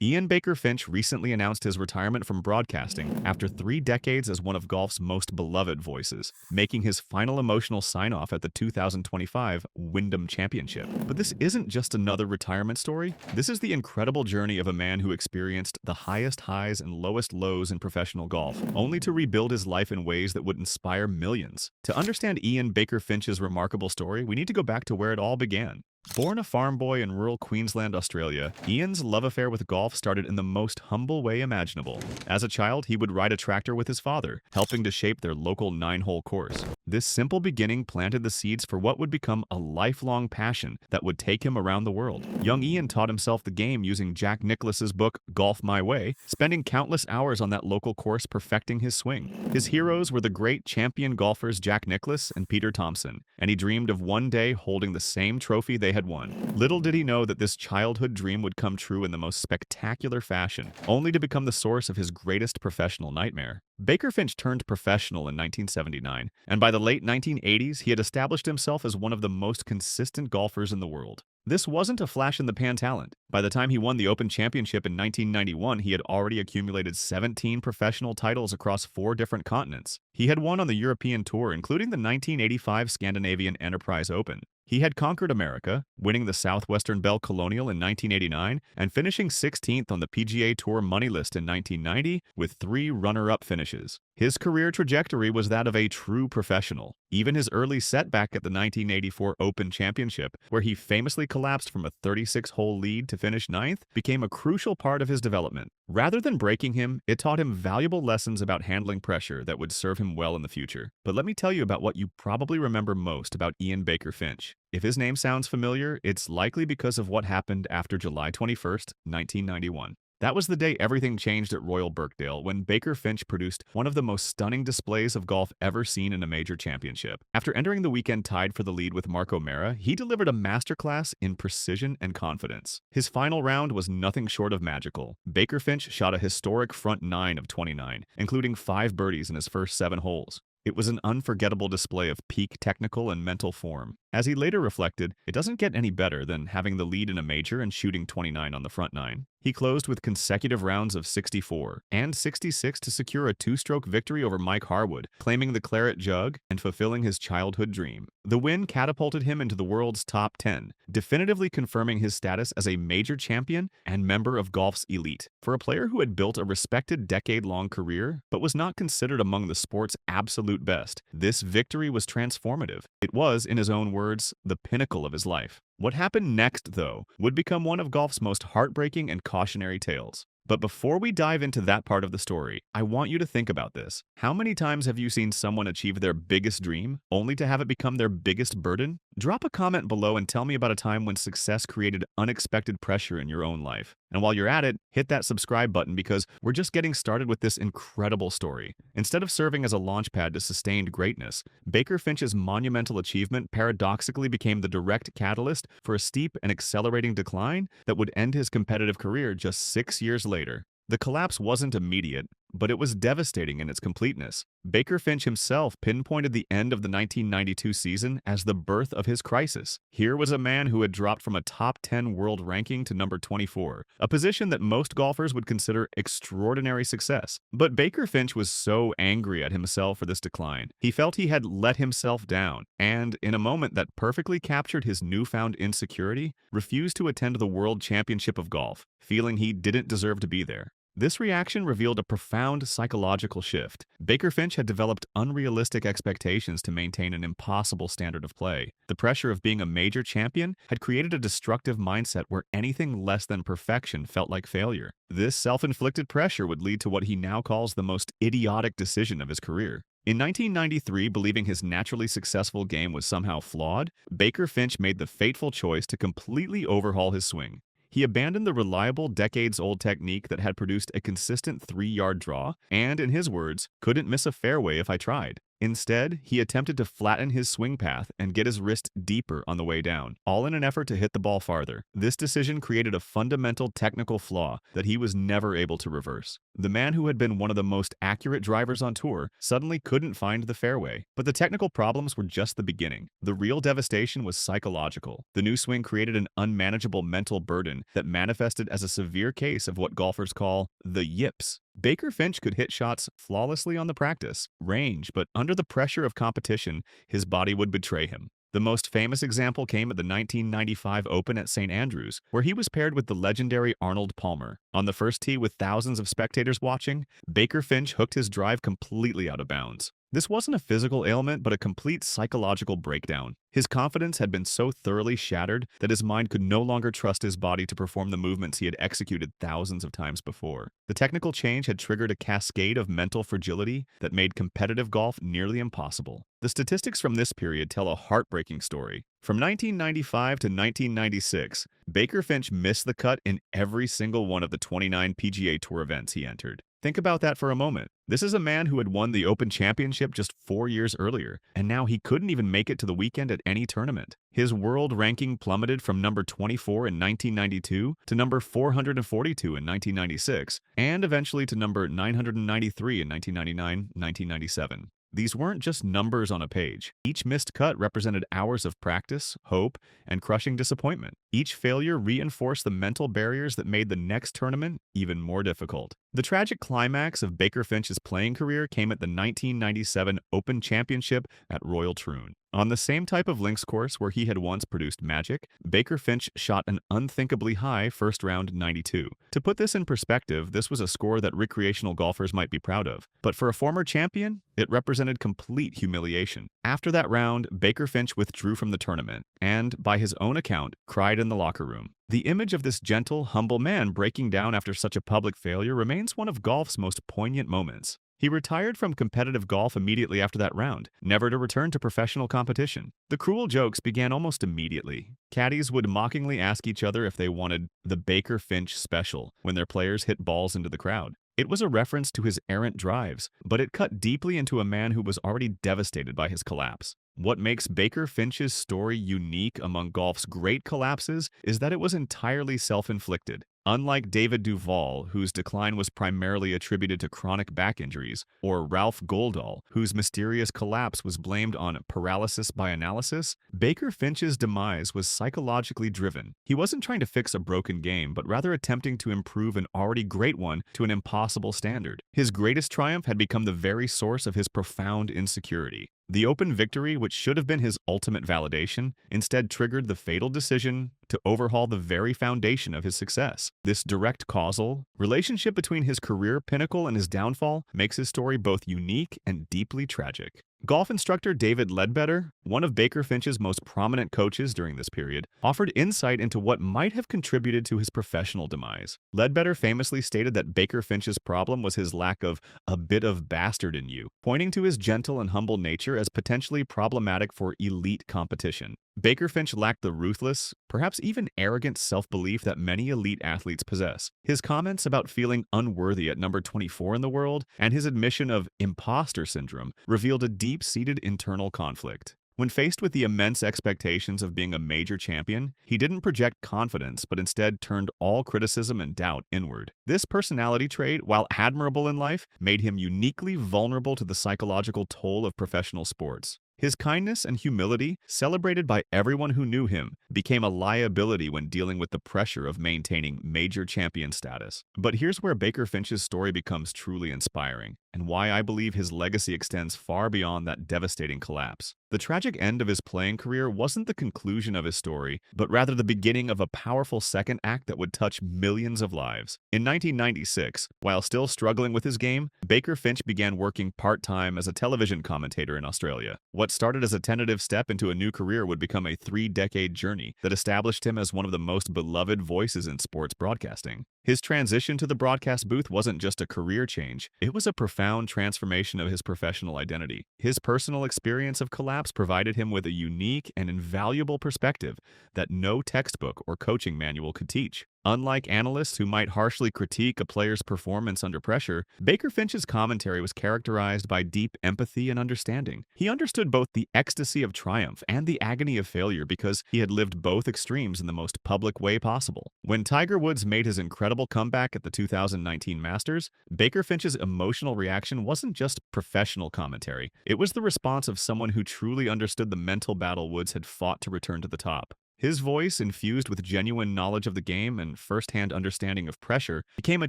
Ian Baker-Finch recently announced his retirement from broadcasting after 3 decades as one of golf's most beloved voices, making his final emotional sign-off at the 2025 Wyndham Championship. But this isn't just another retirement story. This is the incredible journey of a man who experienced the highest highs and lowest lows in professional golf, only to rebuild his life in ways that would inspire millions. To understand Ian Baker-Finch's remarkable story, we need to go back to where it all began. Born a farm boy in rural Queensland, Australia, Ian's love affair with golf started in the most humble way imaginable. As a child, he would ride a tractor with his father, helping to shape their local 9-hole course. This simple beginning planted the seeds for what would become a lifelong passion that would take him around the world. Young Ian taught himself the game using Jack Nicklaus's book, Golf My Way, spending countless hours on that local course perfecting his swing. His heroes were the great champion golfers Jack Nicklaus and Peter Thomson, and he dreamed of one day holding the same trophy they had won. Little did he know that this childhood dream would come true in the most spectacular fashion, only to become the source of his greatest professional nightmare. Baker-Finch turned professional in 1979, and by the late 1980s, he had established himself as one of the most consistent golfers in the world. This wasn't a flash-in-the-pan talent. By the time he won the Open Championship in 1991, he had already accumulated 17 professional titles across 4 different continents. He had won on the European Tour, including the 1985 Scandinavian Enterprise Open. He had conquered America, winning the Southwestern Bell Colonial in 1989 and finishing 16th on the PGA Tour money list in 1990 with 3 runner-up finishes. His career trajectory was that of a true professional. Even his early setback at the 1984 Open Championship, where he famously collapsed from a 36-hole lead to finish 9th, became a crucial part of his development. Rather than breaking him, it taught him valuable lessons about handling pressure that would serve him well in the future. But let me tell you about what you probably remember most about Ian Baker-Finch. If his name sounds familiar, it's likely because of what happened after July 21st, 1991. That was the day everything changed at Royal Birkdale when Baker-Finch produced one of the most stunning displays of golf ever seen in a major championship. After entering the weekend tied for the lead with Mark O'Meara, he delivered a masterclass in precision and confidence. His final round was nothing short of magical. Baker-Finch shot a historic front 9 of 29, including 5 birdies in his first 7 holes. It was an unforgettable display of peak technical and mental form. As he later reflected, it doesn't get any better than having the lead in a major and shooting 29 on the front 9. He closed with consecutive rounds of 64 and 66 to secure a 2-stroke victory over Mike Harwood, claiming the claret jug and fulfilling his childhood dream. The win catapulted him into the world's top 10, definitively confirming his status as a major champion and member of golf's elite. For a player who had built a respected decade-long career, but was not considered among the sport's absolute best, this victory was transformative. It was, in his own words, the pinnacle of his life. What happened next, though, would become one of golf's most heartbreaking and cautionary tales. But before we dive into that part of the story, I want you to think about this. How many times have you seen someone achieve their biggest dream, only to have it become their biggest burden? Drop a comment below and tell me about a time when success created unexpected pressure in your own life. And while you're at it, hit that subscribe button because we're just getting started with this incredible story. Instead of serving as a launchpad to sustained greatness, Baker-Finch's monumental achievement paradoxically became the direct catalyst for a steep and accelerating decline that would end his competitive career just 6 years later. The collapse wasn't immediate, but it was devastating in its completeness. Baker-Finch himself pinpointed the end of the 1992 season as the birth of his crisis. Here was a man who had dropped from a top 10 world ranking to number 24, a position that most golfers would consider extraordinary success. But Baker-Finch was so angry at himself for this decline. He felt he had let himself down, and in a moment that perfectly captured his newfound insecurity, refused to attend the World Championship of Golf, feeling he didn't deserve to be there. This reaction revealed a profound psychological shift. Baker-Finch had developed unrealistic expectations to maintain an impossible standard of play. The pressure of being a major champion had created a destructive mindset where anything less than perfection felt like failure. This self-inflicted pressure would lead to what he now calls the most idiotic decision of his career. In 1993, believing his naturally successful game was somehow flawed, Baker-Finch made the fateful choice to completely overhaul his swing. He abandoned the reliable, decades-old technique that had produced a consistent 3-yard draw and, in his words, couldn't miss a fairway if I tried. Instead, he attempted to flatten his swing path and get his wrist deeper on the way down, all in an effort to hit the ball farther. This decision created a fundamental technical flaw that he was never able to reverse. The man who had been one of the most accurate drivers on tour suddenly couldn't find the fairway. But the technical problems were just the beginning. The real devastation was psychological. The new swing created an unmanageable mental burden that manifested as a severe case of what golfers call the yips. Baker-Finch could hit shots flawlessly on the practice range, but under the pressure of competition, his body would betray him. The most famous example came at the 1995 Open at St. Andrews, where he was paired with the legendary Arnold Palmer. On the first tee with thousands of spectators watching, Baker-Finch hooked his drive completely out of bounds. This wasn't a physical ailment, but a complete psychological breakdown. His confidence had been so thoroughly shattered that his mind could no longer trust his body to perform the movements he had executed thousands of times before. The technical change had triggered a cascade of mental fragility that made competitive golf nearly impossible. The statistics from this period tell a heartbreaking story. From 1995 to 1996, Baker-Finch missed the cut in every single one of the 29 PGA Tour events he entered. Think about that for a moment. This is a man who had won the Open Championship just 4 years earlier, and now he couldn't even make it to the weekend at any tournament. His world ranking plummeted from number 24 in 1992 to number 442 in 1996, and eventually to number 993 in 1999-1997. These weren't just numbers on a page. Each missed cut represented hours of practice, hope, and crushing disappointment. Each failure reinforced the mental barriers that made the next tournament even more difficult. The tragic climax of Baker-Finch's playing career came at the 1997 Open Championship at Royal Troon. On the same type of links course where he had once produced magic, Baker-Finch shot an unthinkably high first round 92. To put this in perspective, this was a score that recreational golfers might be proud of. But for a former champion, it represented complete humiliation. After that round, Baker-Finch withdrew from the tournament and, by his own account, cried in the locker room. The image of this gentle, humble man breaking down after such a public failure remains one of golf's most poignant moments. He retired from competitive golf immediately after that round, never to return to professional competition. The cruel jokes began almost immediately. Caddies would mockingly ask each other if they wanted the Baker-Finch special when their players hit balls into the crowd. It was a reference to his errant drives, but it cut deeply into a man who was already devastated by his collapse. What makes Baker-Finch's story unique among golf's great collapses is that it was entirely self-inflicted. Unlike David Duval, whose decline was primarily attributed to chronic back injuries, or Ralph Goldall, whose mysterious collapse was blamed on paralysis by analysis, Baker-Finch's demise was psychologically driven. He wasn't trying to fix a broken game, but rather attempting to improve an already great one to an impossible standard. His greatest triumph had become the very source of his profound insecurity. The Open victory, which should have been his ultimate validation, instead triggered the fatal decision to overhaul the very foundation of his success. This direct causal relationship between his career pinnacle and his downfall makes his story both unique and deeply tragic. Golf instructor David Ledbetter, one of Baker-Finch's most prominent coaches during this period, offered insight into what might have contributed to his professional demise. Ledbetter famously stated that Baker-Finch's problem was his lack of a bit of bastard in you, pointing to his gentle and humble nature as potentially problematic for elite competition. Baker-Finch lacked the ruthless, perhaps even arrogant self-belief that many elite athletes possess. His comments about feeling unworthy at number 24 in the world and his admission of imposter syndrome revealed a deep-seated internal conflict. When faced with the immense expectations of being a major champion, he didn't project confidence but instead turned all criticism and doubt inward. This personality trait, while admirable in life, made him uniquely vulnerable to the psychological toll of professional sports. His kindness and humility, celebrated by everyone who knew him, became a liability when dealing with the pressure of maintaining major champion status. But here's where Baker-Finch's story becomes truly inspiring, and why I believe his legacy extends far beyond that devastating collapse. The tragic end of his playing career wasn't the conclusion of his story, but rather the beginning of a powerful second act that would touch millions of lives. In 1996, while still struggling with his game, Baker-Finch began working part-time as a television commentator in Australia. What started as a tentative step into a new career would become a 3-decade journey that established him as one of the most beloved voices in sports broadcasting. His transition to the broadcast booth wasn't just a career change, it was a profound transformation of his professional identity. His personal experience of collapse provided him with a unique and invaluable perspective that no textbook or coaching manual could teach. Unlike analysts who might harshly critique a player's performance under pressure, Baker-Finch's commentary was characterized by deep empathy and understanding. He understood both the ecstasy of triumph and the agony of failure because he had lived both extremes in the most public way possible. When Tiger Woods made his incredible comeback at the 2019 Masters, Baker-Finch's emotional reaction wasn't just professional commentary. It was the response of someone who truly understood the mental battle Woods had fought to return to the top. His voice, infused with genuine knowledge of the game and first-hand understanding of pressure, became a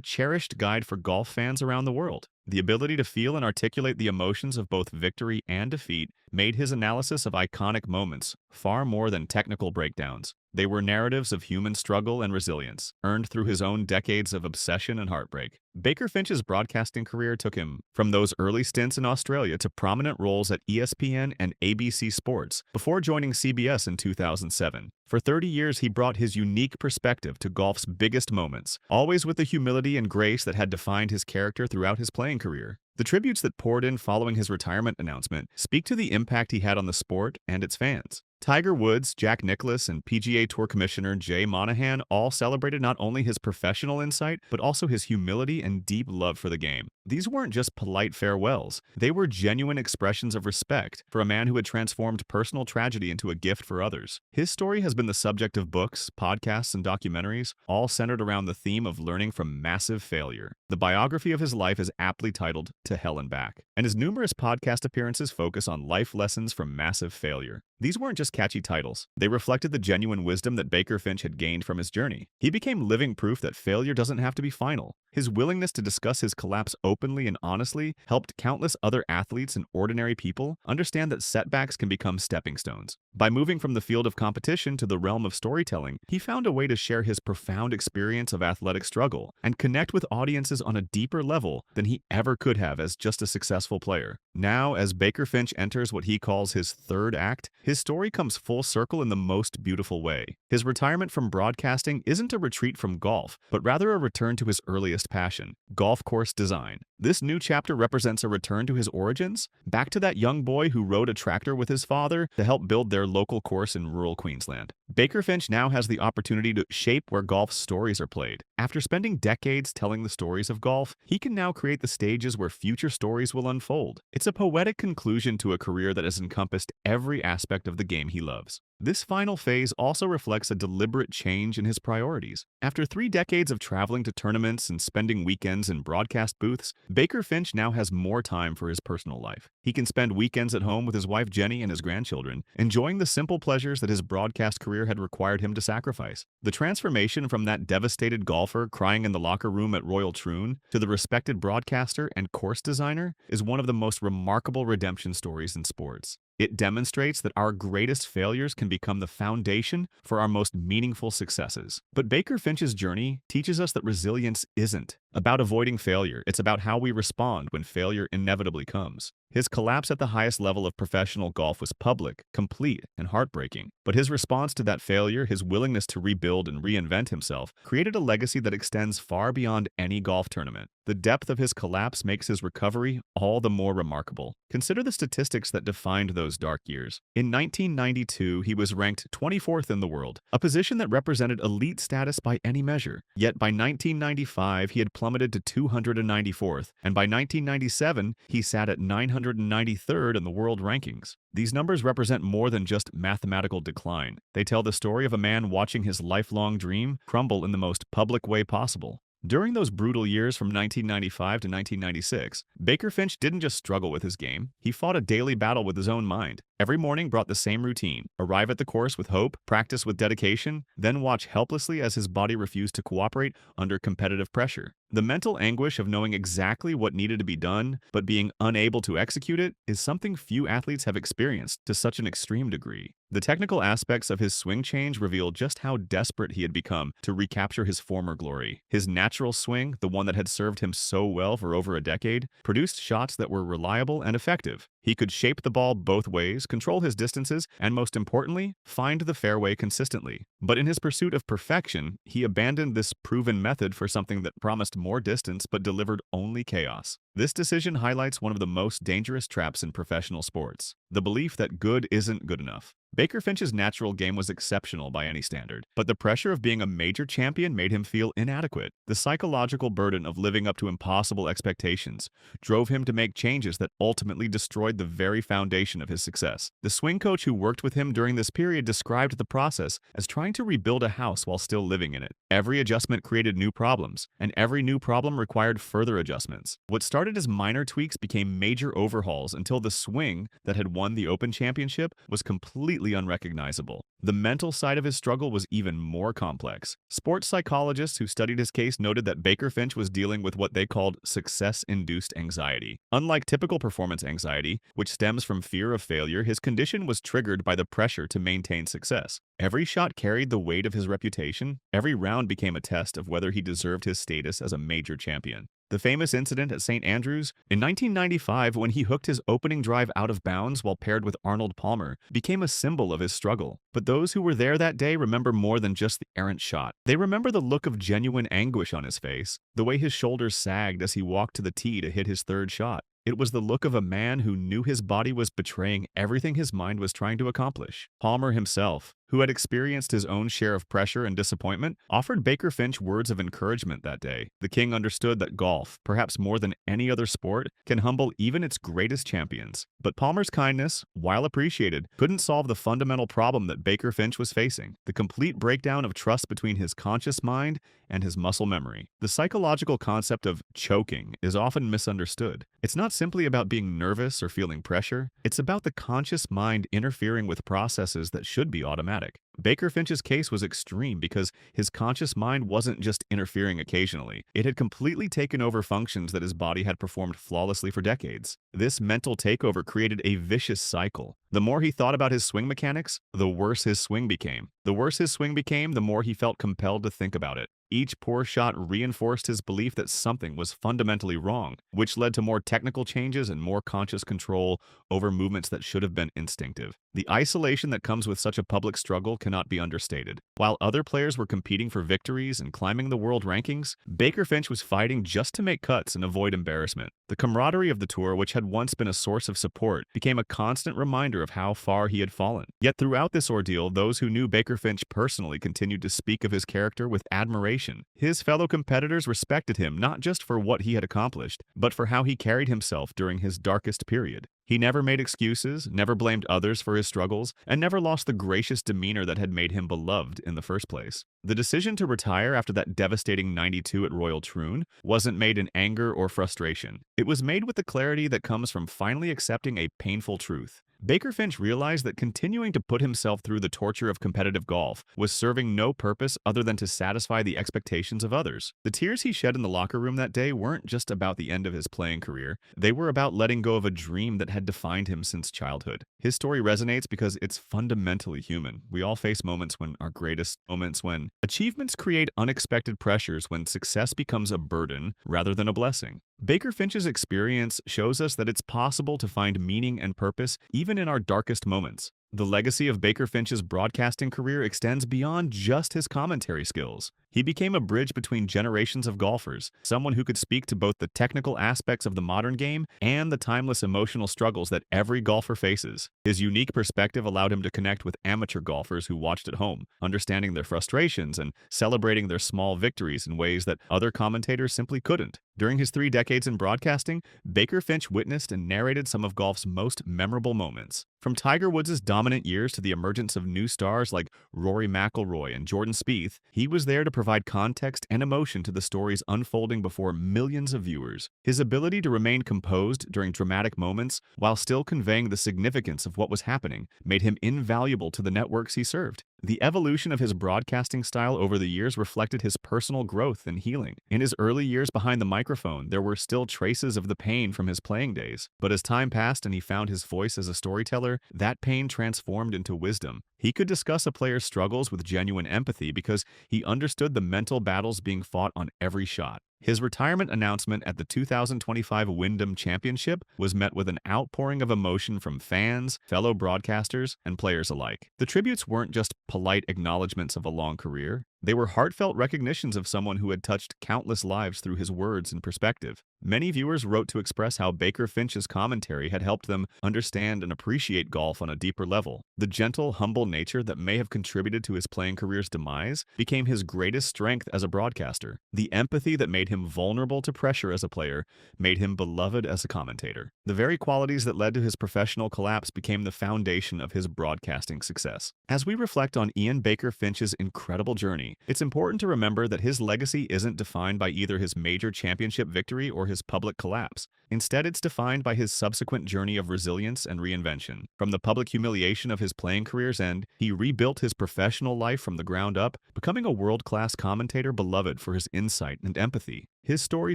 cherished guide for golf fans around the world. The ability to feel and articulate the emotions of both victory and defeat made his analysis of iconic moments far more than technical breakdowns. They were narratives of human struggle and resilience, earned through his own decades of obsession and heartbreak. Baker-Finch's broadcasting career took him from those early stints in Australia to prominent roles at ESPN and ABC Sports before joining CBS in 2007. For 30 years, he brought his unique perspective to golf's biggest moments, always with the humility and grace that had defined his character throughout his playing career. The tributes that poured in following his retirement announcement speak to the impact he had on the sport and its fans. Tiger Woods, Jack Nicklaus, and PGA Tour Commissioner Jay Monahan all celebrated not only his professional insight, but also his humility and deep love for the game. These weren't just polite farewells. They were genuine expressions of respect for a man who had transformed personal tragedy into a gift for others. His story has been the subject of books, podcasts, and documentaries, all centered around the theme of learning from massive failure. The biography of his life is aptly titled To Hell and Back, and his numerous podcast appearances focus on life lessons from massive failure. These weren't just catchy titles. They reflected the genuine wisdom that Baker-Finch had gained from his journey. He became living proof that failure doesn't have to be final. His willingness to discuss his collapse openly and honestly helped countless other athletes and ordinary people understand that setbacks can become stepping stones. By moving from the field of competition to the realm of storytelling, he found a way to share his profound experience of athletic struggle and connect with audiences on a deeper level than he ever could have as just a successful player. Now, as Baker-Finch enters what he calls his third act, his story comes full circle in the most beautiful way. His retirement from broadcasting isn't a retreat from golf, but rather a return to his earliest passion, golf course design. This new chapter represents a return to his origins, back to that young boy who rode a tractor with his father to help build their local course in rural Queensland. Baker-Finch now has the opportunity to shape where golf's stories are played. After spending decades telling the stories of golf, he can now create the stages where future stories will unfold. It's a poetic conclusion to a career that has encompassed every aspect of the game he loves. This final phase also reflects a deliberate change in his priorities. After 3 decades of traveling to tournaments and spending weekends in broadcast booths, Baker-Finch now has more time for his personal life. He can spend weekends at home with his wife Jenny and his grandchildren, enjoying the simple pleasures that his broadcast career had required him to sacrifice. The transformation from that devastated golfer crying in the locker room at Royal Troon to the respected broadcaster and course designer is one of the most remarkable redemption stories in sports. It demonstrates that our greatest failures can become the foundation for our most meaningful successes. But Baker-Finch's journey teaches us that resilience isn't about avoiding failure. It's about how we respond when failure inevitably comes. His collapse at the highest level of professional golf was public, complete, and heartbreaking. But his response to that failure, his willingness to rebuild and reinvent himself, created a legacy that extends far beyond any golf tournament. The depth of his collapse makes his recovery all the more remarkable. Consider the statistics that defined those dark years. In 1992, he was ranked 24th in the world, a position that represented elite status by any measure. Yet by 1995, he had plummeted to 294th, and by 1997, he sat at 993rd in the world rankings. These numbers represent more than just mathematical decline. They tell the story of a man watching his lifelong dream crumble in the most public way possible. During those brutal years from 1995 to 1996, Baker-Finch didn't just struggle with his game, he fought a daily battle with his own mind. Every morning brought the same routine: arrive at the course with hope, practice with dedication, then watch helplessly as his body refused to cooperate under competitive pressure. The mental anguish of knowing exactly what needed to be done, but being unable to execute it, is something few athletes have experienced to such an extreme degree. The technical aspects of his swing change reveal just how desperate he had become to recapture his former glory. His natural swing, the one that had served him so well for over a decade, produced shots that were reliable and effective. He could shape the ball both ways, control his distances, and most importantly, find the fairway consistently. But in his pursuit of perfection, he abandoned this proven method for something that promised more distance but delivered only chaos. This decision highlights one of the most dangerous traps in professional sports, the belief that good isn't good enough. Baker-Finch's natural game was exceptional by any standard, but the pressure of being a major champion made him feel inadequate. The psychological burden of living up to impossible expectations drove him to make changes that ultimately destroyed the very foundation of his success. The swing coach who worked with him during this period described the process as trying to rebuild a house while still living in it. Every adjustment created new problems, and every new problem required further adjustments. What started as minor tweaks became major overhauls until the swing that had won the Open Championship was completely unrecognizable. The mental side of his struggle was even more complex. Sports psychologists who studied his case noted that Baker-Finch was dealing with what they called success-induced anxiety. Unlike typical performance anxiety, which stems from fear of failure, his condition was triggered by the pressure to maintain success. Every shot carried the weight of his reputation. Every round became a test of whether he deserved his status as a major champion. The famous incident at St. Andrews in 1995, when he hooked his opening drive out of bounds while paired with Arnold Palmer, became a symbol of his struggle. But those who were there that day remember more than just the errant shot. They remember the look of genuine anguish on his face, the way his shoulders sagged as he walked to the tee to hit his third shot. It was the look of a man who knew his body was betraying everything his mind was trying to accomplish. Palmer himself, who had experienced his own share of pressure and disappointment, offered Baker-Finch words of encouragement that day. The king understood that golf, perhaps more than any other sport, can humble even its greatest champions. But Palmer's kindness, while appreciated, couldn't solve the fundamental problem that Baker-Finch was facing: the complete breakdown of trust between his conscious mind and his muscle memory. The psychological concept of choking is often misunderstood. It's not simply about being nervous or feeling pressure. It's about the conscious mind interfering with processes that should be automatic. Baker-Finch's case was extreme because his conscious mind wasn't just interfering occasionally. It had completely taken over functions that his body had performed flawlessly for decades. This mental takeover created a vicious cycle. The more he thought about his swing mechanics, the worse his swing became. The worse his swing became, the more he felt compelled to think about it. Each poor shot reinforced his belief that something was fundamentally wrong, which led to more technical changes and more conscious control over movements that should have been instinctive. The isolation that comes with such a public struggle cannot be understated. While other players were competing for victories and climbing the world rankings, Baker-Finch was fighting just to make cuts and avoid embarrassment. The camaraderie of the tour, which had once been a source of support, became a constant reminder of how far he had fallen. Yet throughout this ordeal, those who knew Baker-Finch personally continued to speak of his character with admiration. His fellow competitors respected him not just for what he had accomplished, but for how he carried himself during his darkest period. He never made excuses, never blamed others for his struggles, and never lost the gracious demeanor that had made him beloved in the first place. The decision to retire after that devastating 92 at Royal Troon wasn't made in anger or frustration. It was made with the clarity that comes from finally accepting a painful truth. Baker-Finch realized that continuing to put himself through the torture of competitive golf was serving no purpose other than to satisfy the expectations of others. The tears he shed in the locker room that day weren't just about the end of his playing career. They were about letting go of a dream that had defined him since childhood. His story resonates because it's fundamentally human. We all face moments when our greatest moments when achievements create unexpected pressures, when success becomes a burden rather than a blessing. Baker-Finch's experience shows us that it's possible to find meaning and purpose even in our darkest moments. The legacy of Baker-Finch's broadcasting career extends beyond just his commentary skills. He became a bridge between generations of golfers, someone who could speak to both the technical aspects of the modern game and the timeless emotional struggles that every golfer faces. His unique perspective allowed him to connect with amateur golfers who watched at home, understanding their frustrations and celebrating their small victories in ways that other commentators simply couldn't. During his 3 decades in broadcasting, Baker-Finch witnessed and narrated some of golf's most memorable moments. From Tiger Woods' dominant years to the emergence of new stars like Rory McIlroy and Jordan Spieth, he was there to provide context and emotion to the stories unfolding before millions of viewers. His ability to remain composed during dramatic moments while still conveying the significance of what was happening made him invaluable to the networks he served. The evolution of his broadcasting style over the years reflected his personal growth and healing. In his early years behind the microphone, there were still traces of the pain from his playing days. But as time passed and he found his voice as a storyteller, that pain transformed into wisdom. He could discuss a player's struggles with genuine empathy because he understood the mental battles being fought on every shot. His retirement announcement at the 2025 Wyndham Championship was met with an outpouring of emotion from fans, fellow broadcasters, and players alike. The tributes weren't just polite acknowledgments of a long career. They were heartfelt recognitions of someone who had touched countless lives through his words and perspective. Many viewers wrote to express how Baker-Finch's commentary had helped them understand and appreciate golf on a deeper level. The gentle, humble nature that may have contributed to his playing career's demise became his greatest strength as a broadcaster. The empathy that made him vulnerable to pressure as a player made him beloved as a commentator. The very qualities that led to his professional collapse became the foundation of his broadcasting success. As we reflect on Ian Baker-Finch's incredible journey, it's important to remember that his legacy isn't defined by either his major championship victory or his public collapse. Instead, it's defined by his subsequent journey of resilience and reinvention. From the public humiliation of his playing career's end, he rebuilt his professional life from the ground up, becoming a world-class commentator beloved for his insight and empathy. His story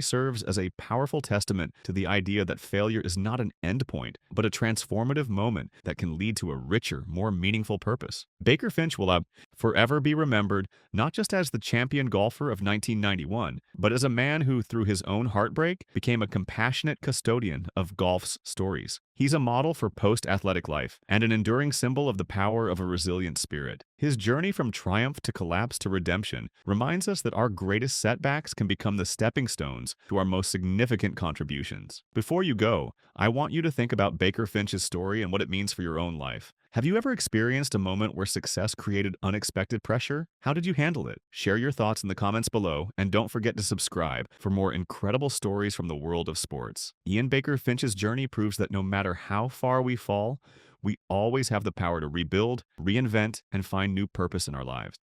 serves as a powerful testament to the idea that failure is not an endpoint, but a transformative moment that can lead to a richer, more meaningful purpose. Baker-Finch will forever be remembered not just as the champion golfer of 1991, but as a man who, through his own heartbreak, became a compassionate custodian of golf's stories. He's a model for post-athletic life and an enduring symbol of the power of a resilient spirit. His journey from triumph to collapse to redemption reminds us that our greatest setbacks can become the stepping stones to our most significant contributions. Before you go, I want you to think about Baker-Finch's story and what it means for your own life. Have you ever experienced a moment where success created unexpected pressure? How did you handle it? Share your thoughts in the comments below, and don't forget to subscribe for more incredible stories from the world of sports. Ian Baker-Finch's journey proves that no matter how far we fall, we always have the power to rebuild, reinvent, and find new purpose in our lives.